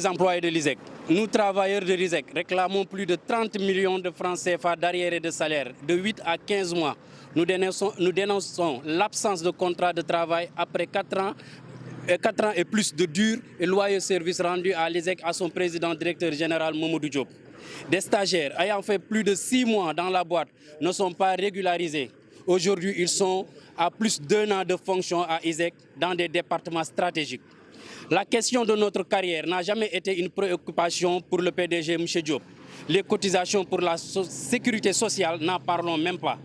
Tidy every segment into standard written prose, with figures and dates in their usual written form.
les employés de l'ISEC. Nous, travailleurs de l'ISEC, réclamons plus de 30 millions de francs CFA d'arriérés de salaire de 8 à 15 mois. Nous dénonçons l'absence de contrat de travail après 4 ans et plus de durs et loyaux services rendus à l'ISEC à son président directeur général Mamadou Diop. Des stagiaires ayant fait plus de 6 mois dans la boîte ne sont pas régularisés. Aujourd'hui, ils sont à plus d'1 an de fonction à ISEC dans des départements stratégiques. La question de notre carrière n'a jamais été une préoccupation pour le PDG M. Diop. Les cotisations pour la sécurité sociale, n'en parlons même pas.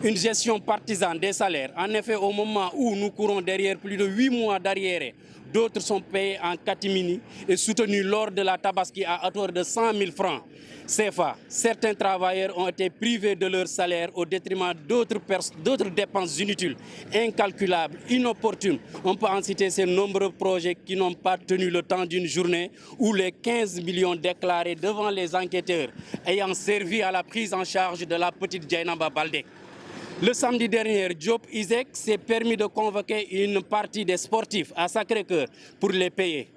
Une gestion partisane des salaires. En effet, au moment où nous courons derrière plus de 8 mois d'arriérés, d'autres sont payés en catimini et soutenus lors de la tabaski à hauteur de 100 000 francs CFA. Certains travailleurs ont été privés de leur salaire au détriment d'autres dépenses inutiles, incalculables, inopportunes. On peut en citer ces nombreux projets qui n'ont pas tenu le temps d'une journée ou les 15 millions déclarés devant les enquêteurs ayant servi à la prise en charge de la petite Dieynaba Baldé. Le samedi dernier, Diop ISEC s'est permis de convoquer une partie des sportifs à Sacré-Cœur pour les payer.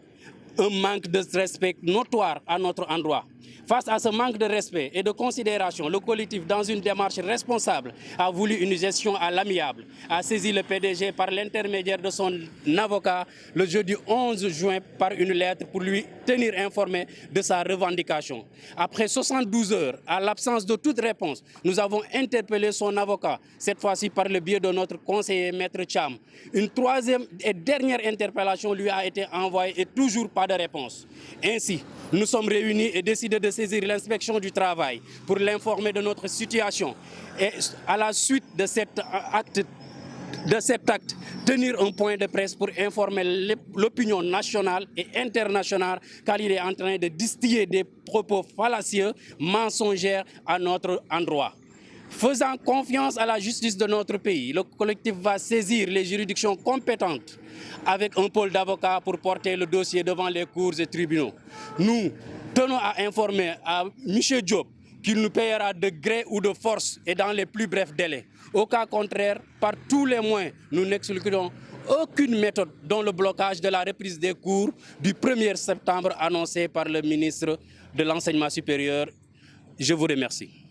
Un manque de respect notoire à notre endroit. Face à ce manque de respect et de considération, le collectif, dans une démarche responsable, a voulu une gestion à l'amiable, a saisi le PDG par l'intermédiaire de son avocat le jeudi 11 juin par une lettre pour lui tenir informé de sa revendication. Après 72 heures, à l'absence de toute réponse, nous avons interpellé son avocat, cette fois-ci par le biais de notre conseiller Maître Cham. Une troisième et dernière interpellation lui a été envoyée et toujours pas de réponse. Ainsi, nous sommes réunis et décidé de saisir l'inspection du travail pour l'informer de notre situation et à la suite de cet acte, tenir un point de presse pour informer l'opinion nationale et internationale car il est en train de distiller des propos fallacieux, mensongers à notre endroit. Faisant confiance à la justice de notre pays, le collectif va saisir les juridictions compétentes avec un pôle d'avocats pour porter le dossier devant les cours et tribunaux. Nous tenons à informer à M. Diop qu'il nous payera de gré ou de force et dans les plus brefs délais. Au cas contraire, par tous les moyens, nous n'excluons aucune méthode dont le blocage de la reprise des cours du 1er septembre annoncé par le ministre de l'Enseignement supérieur. Je vous remercie.